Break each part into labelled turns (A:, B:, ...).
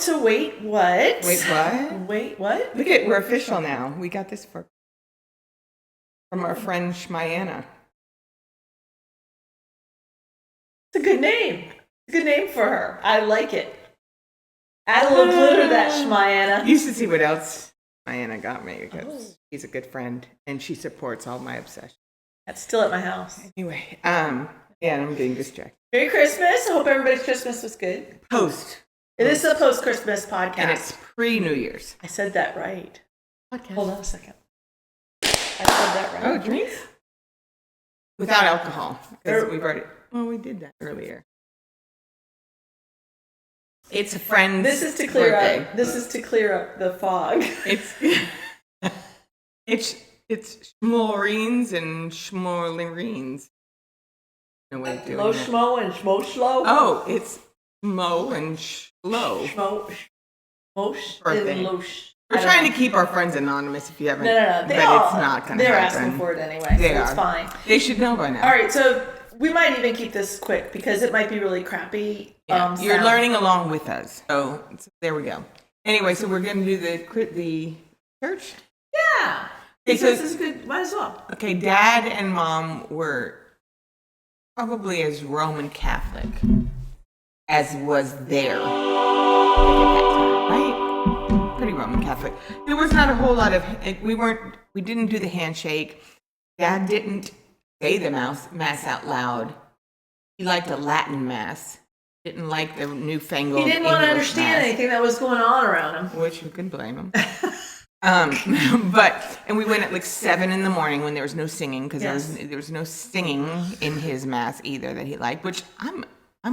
A: to Wait What?
B: Wait, what?
A: Wait, what?
B: Look at, we're official now. We got this from our friend Shmayana.
A: It's a good name. It's a good name for her. I like it. Add a little glitter to that, Shmayana.
B: You should see what else Shmayana got me because she's a good friend and she supports all my obsessions.
A: That's still at my house.
B: Anyway, yeah, I'm getting distracted.
A: Merry Christmas. I hope everybody's Christmas was good.
B: Post.
A: This is a post-Christmas podcast.
B: And it's pre-New Year's.
A: I said that right.
B: Podcast.
A: Hold on a second. I said that right.
B: Oh, drinks? Without alcohol. Because we've already... Well, we did that earlier. It's a friend's
A: This is to clear
B: birthday.
A: up. This is to clear up the fog.
B: It's schmorines and schmorlerines. No way of doing
A: Low
B: it.
A: schmo and schmo schlo.
B: Oh, it's Mo and Schlo.
A: Schmo
B: Birthday.
A: and losh.
B: We're trying to keep our friends anonymous if you haven't.
A: No.
B: But it's not going to happen.
A: They're asking for it anyway.
B: They
A: so it's
B: are.
A: fine.
B: They should know by now.
A: All right, so we might even keep this quick because it might be really crappy.
B: Yeah, you're
A: sound.
B: learning along with us. So there we go. Anyway, so we're going to do the church.
A: Yeah.
B: Okay, so
A: This is good. Might as well.
B: Okay, Dad and Mom were probably as Roman Catholic as was there at that time, right? Pretty Roman Catholic. There was not a whole lot of. We didn't do the handshake. Dad didn't say the mass out loud. He liked a Latin mass. Didn't like the newfangled.
A: He didn't want to
B: English
A: understand
B: mass,
A: anything that was going on around him.
B: which you can blame him. And we went at like 7 a.m. when there was no singing because there was no singing in his mass either that he liked, which I'm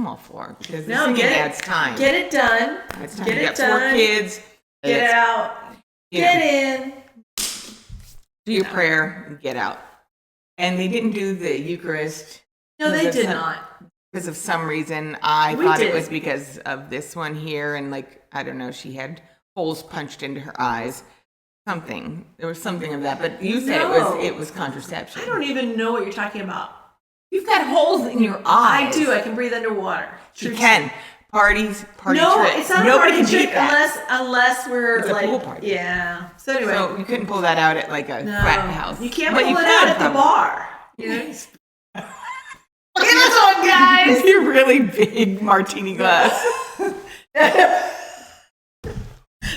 B: all for because the singing adds time.
A: Get it done.
B: Adds time.
A: Get
B: You
A: it
B: got
A: done.
B: 4 kids.
A: Get out. Get in.
B: Do your prayer and get out. And they didn't do the Eucharist.
A: No, they did not.
B: Because of some reason, I thought it was because of this one here, and like I don't know, she had holes punched into her eyes. Something. There was something of that, but you said it was contraception.
A: I don't even know what you're talking about.
B: You've got holes in your eyes.
A: I do. I can breathe underwater.
B: You can. Party
A: no,
B: trick.
A: it's not
B: Nobody
A: a party
B: can beat
A: trick
B: that.
A: unless we're
B: It's a
A: like
B: pool party.
A: Yeah. So anyway,
B: So you couldn't pull that out at like a frat house.
A: You can't
B: But
A: pull
B: you
A: it
B: could,
A: out at the
B: probably.
A: bar. You know? Look at this one, guys.
B: Your really big martini glass.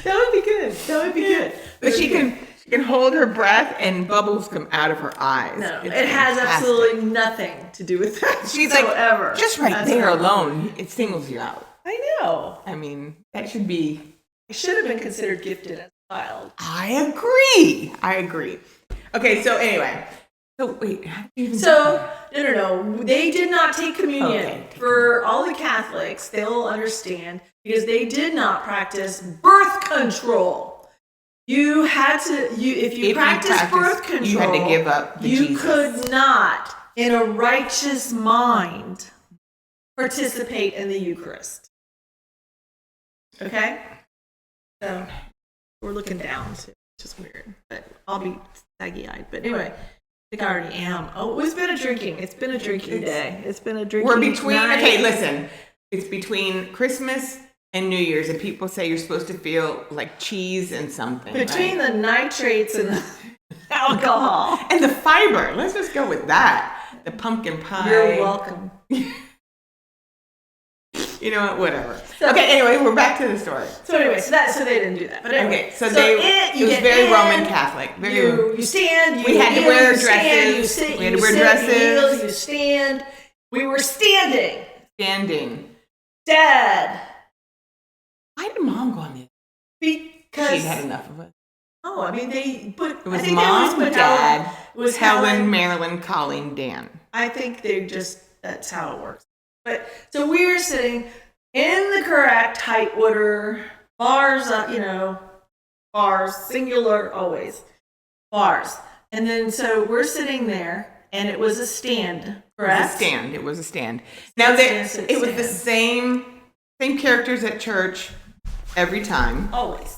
A: That would be good. That would be good.
B: But she can hold her breath and bubbles come out of her eyes.
A: No,
B: It's
A: it has
B: fantastic.
A: absolutely nothing to do with that.
B: She's
A: whatsoever.
B: like, just right there alone, it singles you out.
A: I know.
B: I mean, that should be.
A: I should have been considered gifted as a child.
B: I agree. Okay, so anyway. So wait. How did you even
A: No. They did not take communion.
B: Okay.
A: For all the Catholics, they'll understand because they did not practice birth control. You had to. If you practiced birth control,
B: you had to give up.
A: You could not, in a righteous mind, participate in the Eucharist. Okay? So, we're looking down, too, which is weird. But I'll be saggy-eyed. But anyway, I think I already am. Oh, it's been a drinking day. It's been a drinking
B: We're between,
A: night.
B: okay, listen. It's between Christmas and New Year's, and people say you're supposed to feel like cheese and something.
A: Between
B: right?
A: the nitrates and the alcohol.
B: And the fiber. Let's just go with that. The pumpkin pie.
A: You're welcome.
B: You know what? Whatever. Okay, anyway, we're back to the story.
A: So anyway, so they didn't do that. But anyway,
B: Okay, so it was very Roman Catholic.
A: You stand.
B: We had to wear dresses.
A: You sit.
B: We had to
A: you
B: wear
A: sit,
B: dresses.
A: You kneel, you stand. We were standing.
B: Standing.
A: Dad.
B: Why did Mom go on this?
A: Because
B: She'd had enough of it.
A: Oh, I mean they put.
B: It was
A: I think
B: Mom,
A: they always put
B: Dad,
A: It was
B: Helen, Marilyn, Colleen, Dan.
A: I think that's how it works. But so we were sitting in the correct height order, bars up, bars, singular always, bars. And then so we're sitting there, and it was a stand, correct?
B: It was a stand. Now it was the same characters at church every time.
A: Always.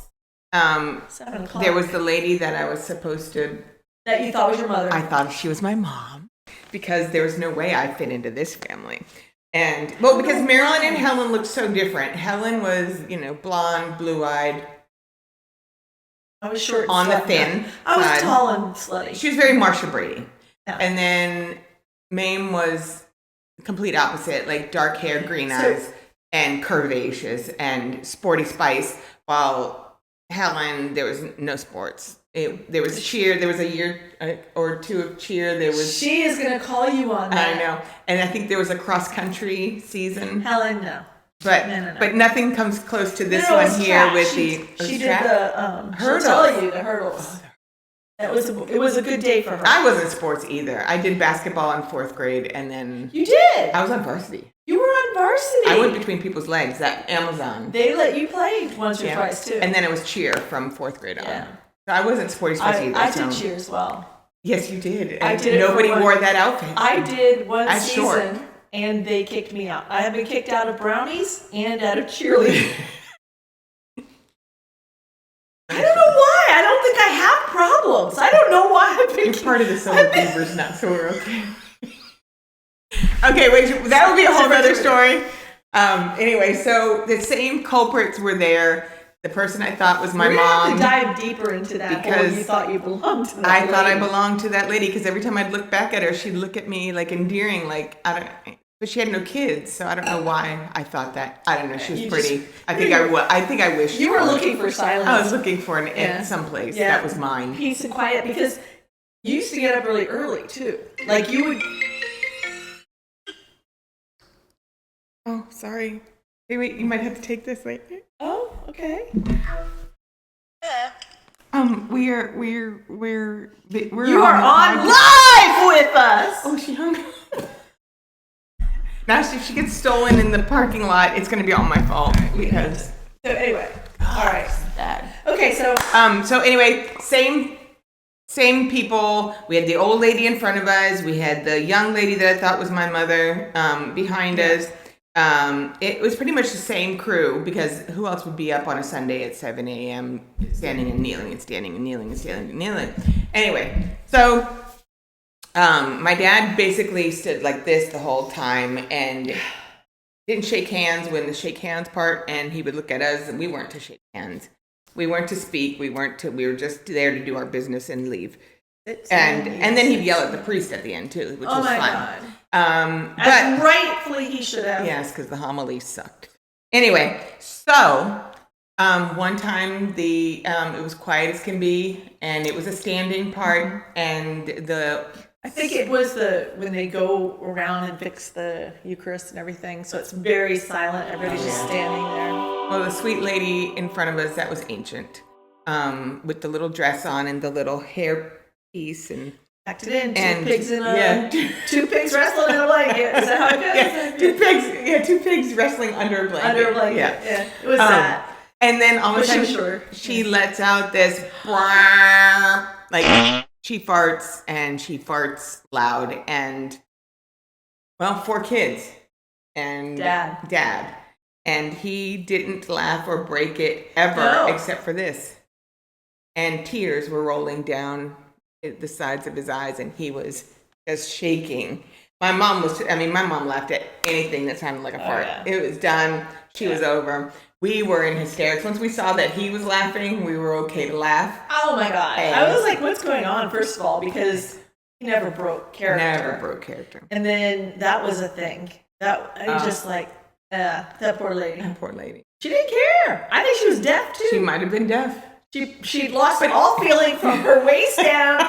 A: 7 o'clock.
B: There was the lady that I was supposed to.
A: That you thought was your mother.
B: I thought she was my mom because there was no way I fit into this family. And well, because Marilyn and Helen looked so different. Helen was, blonde, blue-eyed,
A: I was short,
B: on the
A: slutty.
B: thin
A: I was
B: side.
A: tall and slutty.
B: She was very Marsha Brady.
A: Yeah.
B: And then Mame was the complete opposite, like dark hair, green eyes, and curvaceous and sporty spice. While Helen, there was no sports. There was cheer. There was a year or two of cheer. There was.
A: She is going to call you on that.
B: I know, and I think there was a cross country season.
A: Helen, no.
B: But
A: No.
B: but nothing comes close to this
A: No, it
B: one
A: was
B: here
A: track.
B: with
A: she did the
B: hurdles.
A: she'll tell you the hurdles. It was a good day for her.
B: I wasn't sports either. I did basketball in 4th grade, and then
A: You did.
B: I was on varsity.
A: You were on varsity.
B: I went between people's legs at Amazon.
A: They let you play once or twice too.
B: And then it was cheer from 4th grade on.
A: Yeah.
B: So I wasn't sporty spice either.
A: I
B: so.
A: did cheer as well.
B: Yes, you did.
A: I
B: And
A: did it for
B: nobody
A: one-
B: wore that outfit.
A: I did one
B: I'm
A: season,
B: short.
A: and they kicked me out. I have been kicked out of brownies and out of cheerleading. I don't know why. I don't think I have problems. I don't know why I've been.
B: You're part of the Silver Beavers now, so we're okay. Okay, wait. That would be a whole other story. Anyway, so the same culprits were there. The person I thought was my
A: We're gonna have
B: mom.
A: to dive deeper into that
B: because
A: you thought you belonged to that
B: I thought I
A: lady.
B: belonged to that lady because every time I'd look back at her, she'd look at me like endearing, like I don't. But she had no kids, so I don't know why I thought that. I don't know. She was
A: You
B: pretty.
A: just-
B: I think I wish
A: You were looking for silence.
B: I was looking for an
A: Yeah.
B: someplace
A: Yeah.
B: that was mine.
A: Peace and quiet, because you used to get up really early too. Like you would.
B: Oh, sorry. Hey, wait. You might have to take this. Wait.
A: Oh, okay.
B: We're
A: You are on live with us.
B: Oh, she hung. Now, if she gets stolen in the parking lot, it's going to be all my fault because.
A: So anyway, all right.
B: Dad.
A: Okay, so
B: So anyway, same people. We had the old lady in front of us. We had the young lady that I thought was my mother behind us. It was pretty much the same crew because who else would be up on a Sunday at 7 a.m. standing and kneeling and standing and kneeling and standing and kneeling? Anyway, so my dad basically stood like this the whole time and didn't shake hands when the shake hands part, and he would look at us and we weren't to shake hands. We weren't to speak. We were just there to do our business and leave. And then he'd yell at the priest at the end too, which was
A: my
B: fun.
A: God.
B: But
A: As rightfully he should have.
B: yes, because the homily sucked. Anyway, so one time it was quiet as can be, and it was a standing part, and
A: I think it was when they go around and fix the Eucharist and everything, so it's very silent. Everybody's just standing there.
B: well, the sweet lady in front of us, that was ancient, with the little dress on and the little hair piece and.
A: Packed it in.
B: And-
A: Two pigs in a
B: yeah.
A: two pigs wrestling in a blanket. Is that how it goes?
B: Two pigs wrestling under a blanket.
A: Under a blanket. Yeah. It was that.
B: And then all of a
A: But she
B: sudden,
A: was short.
B: she lets out this, like, she farts, and she farts loud, and, well, 4 kids, and Dad. And he didn't laugh or break it ever,
A: No.
B: except for this. And tears were rolling down the sides of his eyes, and he was just shaking. My mom laughed at anything that sounded like a fart.
A: yeah.
B: It was done. She was over. We were in hysterics. Once we saw that he was laughing, we were okay to laugh.
A: Oh my God.
B: And-
A: I was like, what's going on, first of all, because he never broke character.
B: Never broke character.
A: And then that was a thing. That I just like, that poor lady.
B: Poor lady.
A: She didn't care. I think she was deaf too.
B: She might have been deaf.
A: She lost all feeling from her waist down.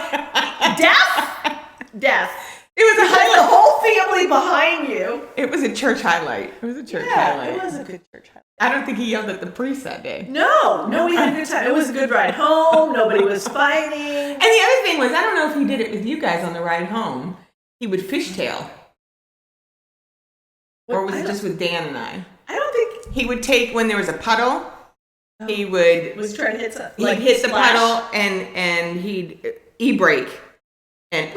A: Deaf.
B: It was a
A: Because the
B: highlight.
A: whole family behind you.
B: It was a church highlight. It was a church
A: Yeah,
B: highlight.
A: it was a good church highlight.
B: I don't think he yelled at the priest that day.
A: No, we had a good time. It was a good ride home. Nobody was fighting.
B: And the other thing was, I don't know if he did it with you guys on the ride home. He would fishtail. Or was it just with Dan and I?
A: I don't think
B: He would take, when there was a puddle, he would
A: was trying to hit something.
B: he'd hit the puddle and he'd e-brake. And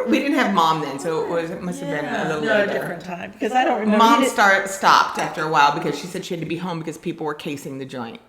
B: we didn't have Mom then, so it must have been a little
A: no,
B: later.
A: a different time because I don't remember.
B: Mom
A: He did-
B: stopped after a while because she said she had to be home because people were casing the joint.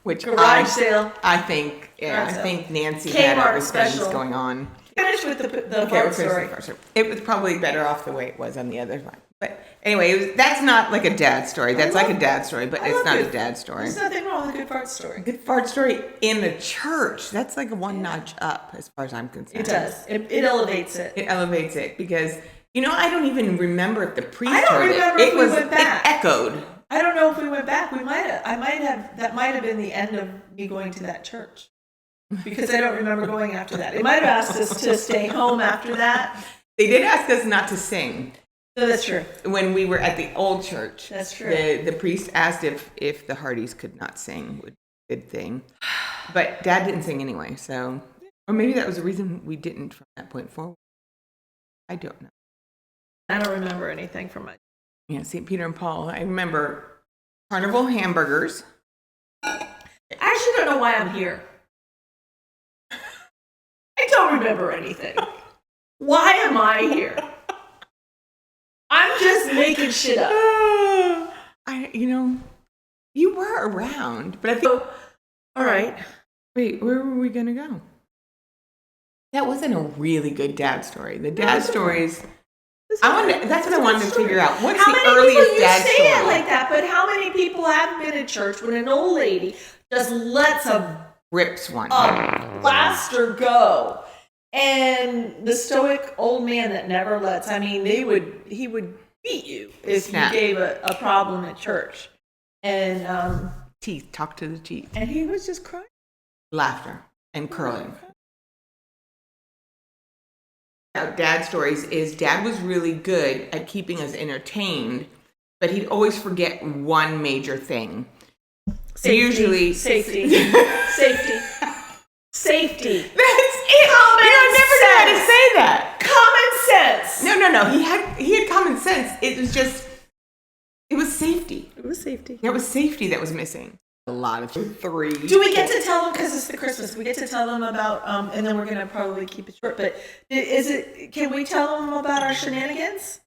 B: Which
A: Garage sale.
B: I think, yeah,
A: Garage
B: I
A: sale.
B: think Nancy
A: Kmart
B: had other things
A: special.
B: going on.
A: Finish with the
B: Okay,
A: fart
B: we're finished
A: story.
B: with the fart story. It was probably better off the way it was on the other one. But anyway, that's not like a dad story. That's like a dad story, but it's not a dad story.
A: There's nothing wrong with a good fart story.
B: Good fart story in a church. That's like a one notch up as far as I'm concerned.
A: It does. It elevates it.
B: It elevates it because, I don't even remember if the priest
A: I don't
B: heard
A: remember
B: it.
A: if we went back.
B: It echoed.
A: I don't know if we went back. That might have been the end of me going to that church. Because I don't remember going after that. They might have asked us to stay home after that.
B: They did ask us not to sing.
A: So that's true.
B: When we were at the old church.
A: That's true.
B: The priest asked if the Hardys could not sing, would be a good thing. But Dad didn't sing anyway, so... Or maybe that was the reason we didn't from that point forward. I don't know.
A: I don't remember anything from my...
B: Yeah, St. Peter and Paul. I remember carnival hamburgers.
A: I actually don't know why I'm here. I don't remember anything. Why am I here? I'm just making shit up.
B: You were around, but I think...
A: All right.
B: Wait, where were we going to go? That wasn't a really good dad story. The dad stories... That's what I wanted to figure out. What's the earliest dad story?
A: You say it like that, but how many people have been in church when an old lady just lets
B: rips one
A: blaster go, and the stoic old man that never lets? I mean, he would beat you if you gave a problem at church, and
B: teeth talk to the teeth,
A: and he was just crying,
B: laughter and curling. Dad stories is Dad was really good at keeping us entertained, but he'd always forget one major thing.
A: Safety.
B: Usually
A: Safety. Safety.
B: That's it. I never knew how to say that.
A: Common sense.
B: No. He had common sense. It was safety.
A: It was safety.
B: There was safety that was missing. A lot of 3.
A: Do we get to tell them, because it's the Christmas, we get to tell them about, and then we're going to probably keep it short, but can we tell them about our shenanigans?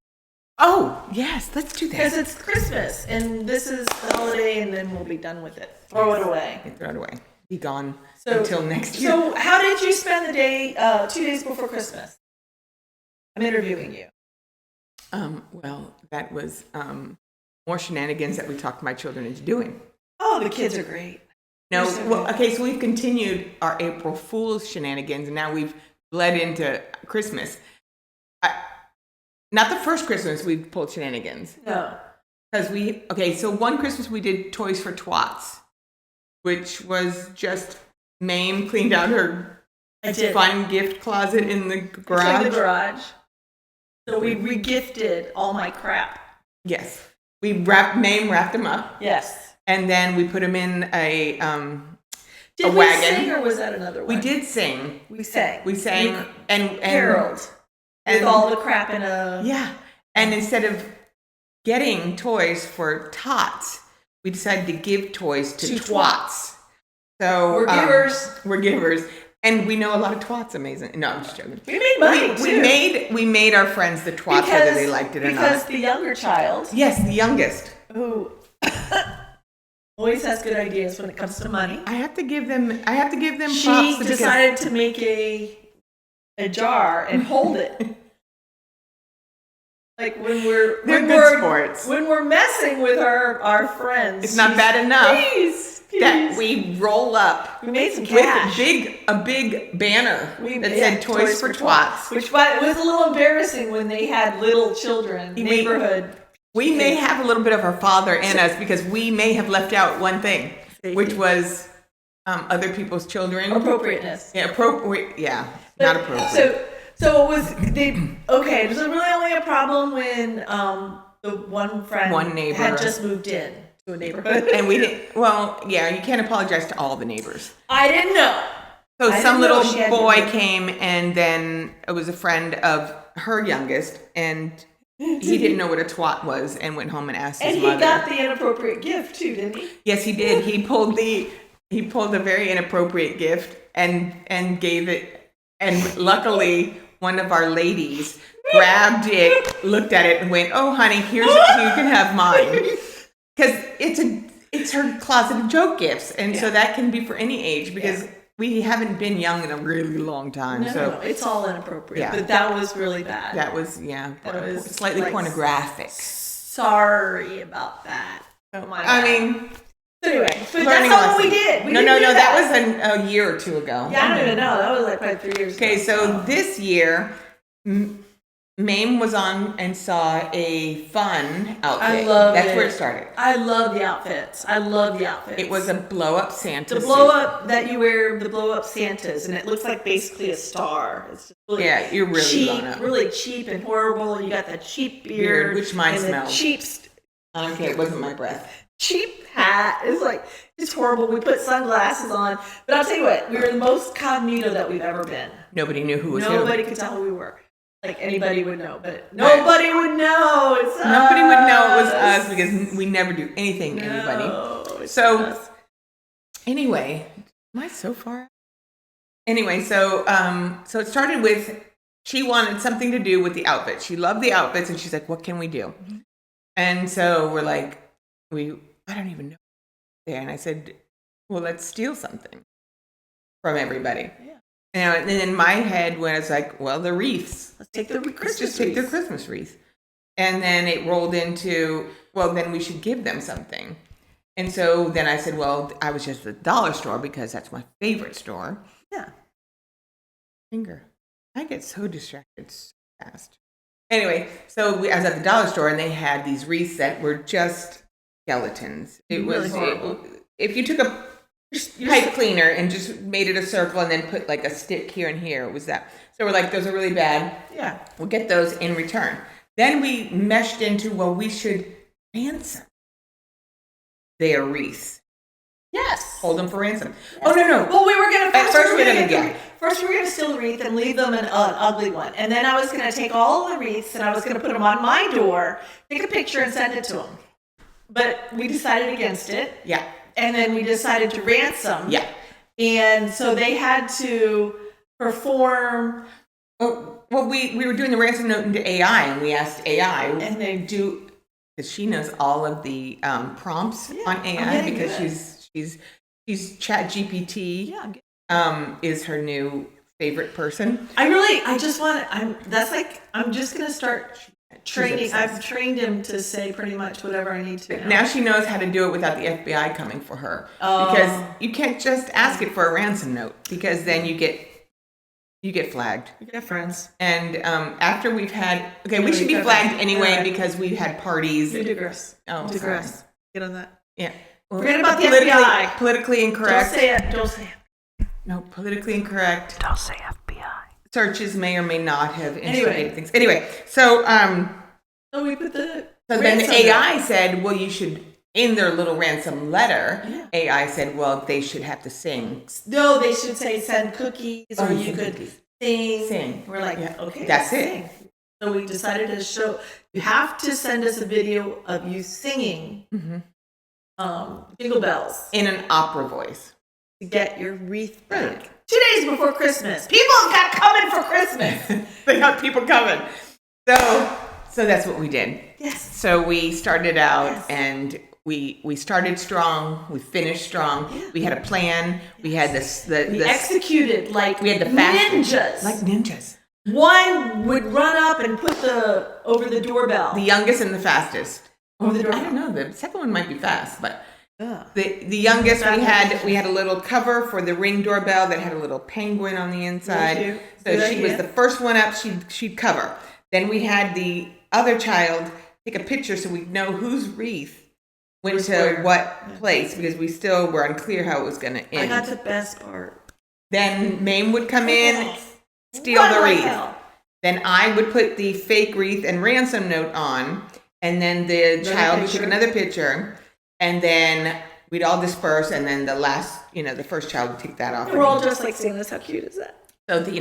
B: Oh, yes, let's do that.
A: Because it's Christmas, and this is the holiday, and then we'll be done with it. Throw it away.
B: Throw it away. Be gone until next year.
A: So how did you spend the day, 2 days before Christmas? I'm interviewing you.
B: Well, that was more shenanigans that we talked my children into doing.
A: Oh, the kids are great.
B: No, so we've continued our April Fool's shenanigans, and now we've bled into Christmas. Not the first Christmas we pulled shenanigans.
A: No.
B: Because so one Christmas we did Toys for Twats, which was just Mame cleaned out her fun gift closet in the garage.
A: So we regifted all my crap.
B: Yes. Mame wrapped them up.
A: Yes.
B: And then we put them in a wagon.
A: Did we sing, or was that another one?
B: We did sing.
A: We sang.
B: And
A: caroled with all the crap in a...
B: Yeah. And instead of getting toys for tots, we decided to give toys to twats. So we're givers. And we know a lot of twats. Amazing. No, I'm just joking.
A: We made money, too.
B: We made our friends the twats, whether they liked it or not.
A: Because the younger child...
B: Yes, the youngest.
A: Who... always has good ideas when it comes to money.
B: I have to give them props.
A: She decided to make a jar and hold it. Like when we're messing with our friends.
B: It's not bad enough.
A: Please.
B: That we roll up.
A: We made some cash.
B: With a big banner that said Toys for Twats.
A: Which was a little embarrassing when they had little children, neighborhood.
B: We may have a little bit of our father in us because we may have left out one thing, which was other people's children.
A: Appropriateness.
B: Yeah, appropriate. Yeah, not appropriate.
A: So it was okay. Was it really only a problem when the one neighbor had just moved in to a neighborhood,
B: and we didn't? Well, yeah, you can't apologize to all the neighbors.
A: I didn't know.
B: So some little boy came, and then it was a friend of her youngest, and he didn't know what a twat was, and went home and asked his mother.
A: And he got the inappropriate gift too, didn't he?
B: Yes, he did. He pulled a very inappropriate gift and gave it, and luckily one of our ladies grabbed it, looked at it, and went, "Oh, honey, you can have mine," because it's her closet of joke gifts, and so that can be for any age. Because we haven't been young in a really long time.
A: No, it's all inappropriate.
B: Yeah.
A: But that was really bad.
B: That was,
A: That was
B: slightly
A: like,
B: pornographic.
A: Sorry about that. Oh my
B: I
A: God.
B: mean,
A: anyway, but that's
B: learning
A: not what we
B: lesson.
A: did. We
B: No,
A: didn't do
B: that was a year or two ago.
A: Yeah, I don't even know. That was like probably 3 years ago.
B: Okay, so this year, Mame was on and saw a fun outfit.
A: I love
B: That's
A: it.
B: where it started.
A: I love the outfits. I love the outfits.
B: It was a blow-up Santa
A: the
B: suit.
A: blow up that you wear, the blow up Santas, and it looks like basically a star. It's just really
B: You're really
A: cheap,
B: blown up.
A: really cheap and horrible. You got that cheap beard,
B: Which mine
A: and the
B: smells. Okay, it wasn't my breath.
A: cheap hat. It's like it's horrible. We put sunglasses on, but I'll tell you what, we were the most cognito that we've ever been.
B: Nobody knew who was
A: Nobody
B: who.
A: could tell who we were. Like anybody would know, but nobody would know. It's us.
B: Nobody would know it was us because we never do anything to anybody.
A: It's
B: So,
A: us.
B: anyway, am I so far? Anyway, so it started with she wanted something to do with the outfit. She loved the outfits, and she's like, "What can we do?" And so we're like, I don't even know there. And I said, "Well, let's steal something from everybody."
A: Yeah.
B: And then my head was like, "Well, the wreaths.
A: Let's take the Christmas
B: Let's just take their
A: wreaths.
B: Christmas wreath." And then it rolled into, well, then we should give them something. And so then I said, well, I was just at the dollar store because that's my favorite store.
A: Yeah.
B: Finger. I get so distracted so fast. Anyway, so I was at the dollar store and they had these wreaths that were just skeletons. It
A: Really
B: was,
A: horrible.
B: if you took a pipe cleaner and just made it a circle and then put like a stick here and here, it was that. So we're like, those are really bad.
A: Yeah.
B: We'll get those in return. Then we meshed into, well, we should ransom their wreaths.
A: Yes.
B: Hold them for ransom. Oh, no.
A: Well, we were gonna
B: First we were gonna
A: First, we were gonna steal the wreath and leave them an ugly one, and then I was gonna take all the wreaths and I was gonna put them on my door, take a picture, and send it to them. But we decided against it.
B: Yeah.
A: And then we decided to ransom.
B: Yeah.
A: And so they had to perform.
B: Well, we were doing the ransom note into AI, and we asked AI,
A: And they
B: do, because she knows all of the prompts
A: Yeah,
B: on
A: I'm
B: AI
A: getting
B: because
A: good.
B: she's ChatGPT
A: Yeah.
B: is her new favorite person.
A: I just want to, I'm just going to start training.
B: obsessed.
A: I've trained him to say pretty much whatever I need to.
B: Now she knows how to do it without the FBI coming for her.
A: Oh.
B: Because you can't just ask it for a ransom note because then you get flagged.
A: You got friends.
B: And after we've had, we
A: you
B: should be
A: got
B: flagged
A: that.
B: anyway
A: Yeah.
B: because we've had parties.
A: You digress.
B: Oh,
A: Digress.
B: sorry.
A: Get on that.
B: Yeah.
A: Forget about the
B: Politically-
A: FBI.
B: Politically incorrect.
A: Don't say it. Don't say it.
B: No, politically incorrect.
A: Don't say FBI.
B: Searches may or may not have
A: Anyway.
B: instigated things. Anyway, so
A: So we put the.
B: so then
A: ransom
B: AI said, well, you should, in their little ransom letter,
A: Yeah.
B: AI said, well, they should have to sing.
A: No, they should say send cookies, or
B: Oh,
A: you
B: send
A: could
B: cookies.
A: sing.
B: Sing.
A: We're like,
B: Yeah.
A: okay,
B: That's
A: let's
B: it.
A: sing. So we decided to show. You have to send us a video of you singing Jingle Bells
B: In an opera voice.
A: to get your wreath back.
B: Right.
A: 2 days before Christmas, people have got coming for Christmas.
B: They got people coming. So that's what we did.
A: Yes.
B: So we started out
A: Yes.
B: and we started strong. We finished strong. We had a plan. We had
A: We executed like
B: we had the fast
A: ninjas.
B: like ninjas.
A: One would run up and put over the doorbell.
B: The youngest and the fastest.
A: Over the
B: I
A: doorbell.
B: don't know. The second one might be fast, but
A: Ugh.
B: the youngest we had a little cover for the Ring doorbell that had a little penguin on the inside.
A: Really cute.
B: So
A: Good
B: she was
A: idea.
B: the first one up. She'd cover. Then we had the other child take a picture so we'd know whose wreath went
A: Was
B: to
A: where.
B: what place because we still were unclear how it was going to
A: I
B: end.
A: got the best part.
B: Then Mame would come in, steal
A: Run
B: the
A: like
B: wreath.
A: hell.
B: Then I would put the fake wreath and ransom note on, and then the
A: Another
B: child would take
A: picture.
B: another picture, and then we'd all disperse, and then the last, the first child would take that off.
A: We're all just like Santa's. How cute is that?
B: So the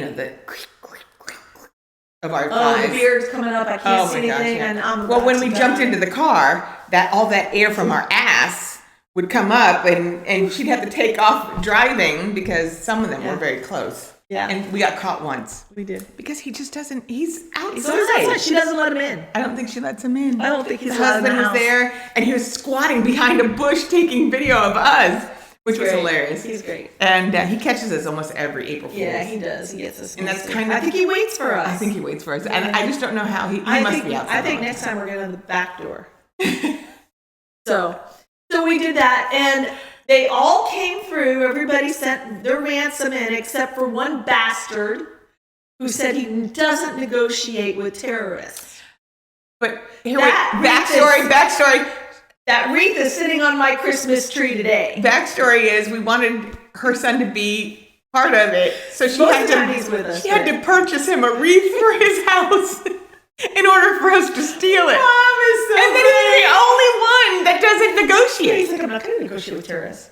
B: of our
A: Oh, the
B: lives.
A: beard's coming up. I can't
B: Oh
A: see
B: my gosh!
A: anything.
B: Yeah.
A: And I'm
B: Well,
A: about
B: when
A: to
B: we
A: die.
B: jumped into the car, all that air from our ass would come up, and she'd have to take off driving because some of them
A: Yeah.
B: were very close.
A: Yeah.
B: And we got caught once
A: we did.
B: because he just doesn't. He's outside.
A: He's always outside. She doesn't let him in.
B: I don't think she lets him in.
A: I don't think he's
B: His
A: allowed in the
B: husband was
A: house.
B: there, and he was squatting behind a bush taking video of us which was
A: Great.
B: hilarious.
A: He's great.
B: And he catches us almost every April Fool's.
A: Yeah, he does. He gets us.
B: And that's
A: mostly.
B: kind of.
A: I think he waits for us.
B: I think he waits for us, and I just don't know how he
A: I
B: must
A: think,
B: be outside.
A: I think next time we're going to the back door. So we did that, and they all came through. Everybody sent their ransom in, except for one bastard who said he doesn't negotiate with terrorists.
B: But here,
A: That
B: backstory.
A: That wreath is sitting on my Christmas tree today.
B: Backstory is we wanted her son to be part of it, so she
A: Most
B: had
A: of the time he's with us,
B: had to purchase him a wreath for his house in order for us to steal it.
A: Mom is so
B: And then he's the only one that doesn't
A: He's
B: negotiate.
A: like, I'm not going to negotiate with terrorists.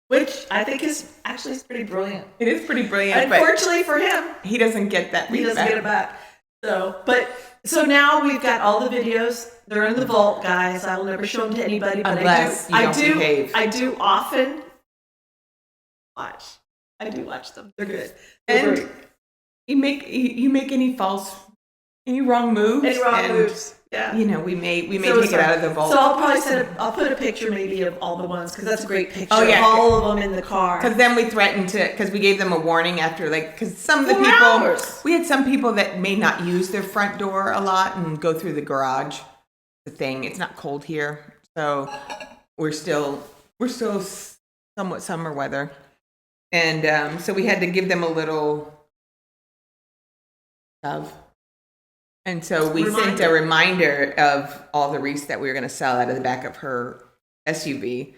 A: Which I think is actually pretty brilliant.
B: It is pretty brilliant,
A: Unfortunately for him,
B: but he doesn't get that.
A: he doesn't get it back. So now we've got all the videos. They're in the vault, guys. I will never show them to anybody. But
B: Unless you don't behave.
A: I do often watch. I do watch them. They're good. They're
B: And
A: great.
B: you make any wrong moves.
A: Any wrong
B: and,
A: moves. Yeah.
B: You know, we may
A: So
B: take it out of the vault.
A: So I'll probably I'll put a picture maybe of all the ones because that's a great picture
B: Oh, yeah.
A: of all of them in the car.
B: Because then we threatened because we gave them a warning after, because some of the
A: 4
B: people,
A: hours.
B: we had some people that may not use their front door a lot and go through the garage. The thing, it's not cold here, so we're still somewhat summer weather, and so we had to give them a little shove. And so we sent a reminder of all the wreaths that we were going to sell out of the back of her SUV.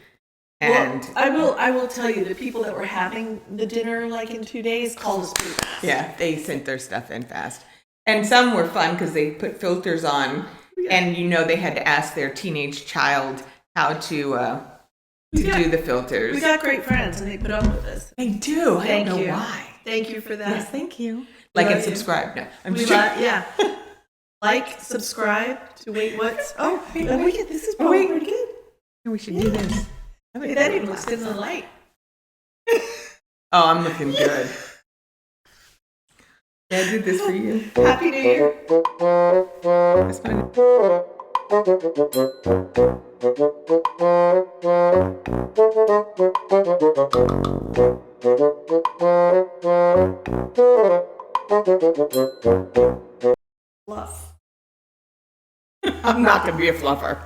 B: And
A: well, I will tell you, the people that were having the dinner like in 2 days called us pretty fast.
B: yeah, they sent their stuff in fast. And some were fun because they put filters on, and they had to ask their teenage child how to do the filters.
A: We got great friends, and they put up with us.
B: They do. I
A: Thank
B: don't know
A: you.
B: why.
A: Thank you for that.
B: Yes, thank you. Like
A: love
B: and
A: you.
B: subscribe. No, I'm
A: We
B: just
A: yeah. Like, subscribe to Wait What's. Oh,
B: wait,
A: this is probably
B: wait.
A: pretty good.
B: we should do this.
A: Hey, that even looks good in the light.
B: Oh, I'm looking good. Yeah, I did this for you.
A: Happy New Year.
B: That's fine.
A: Fluff.
B: I'm not gonna be a fluffer.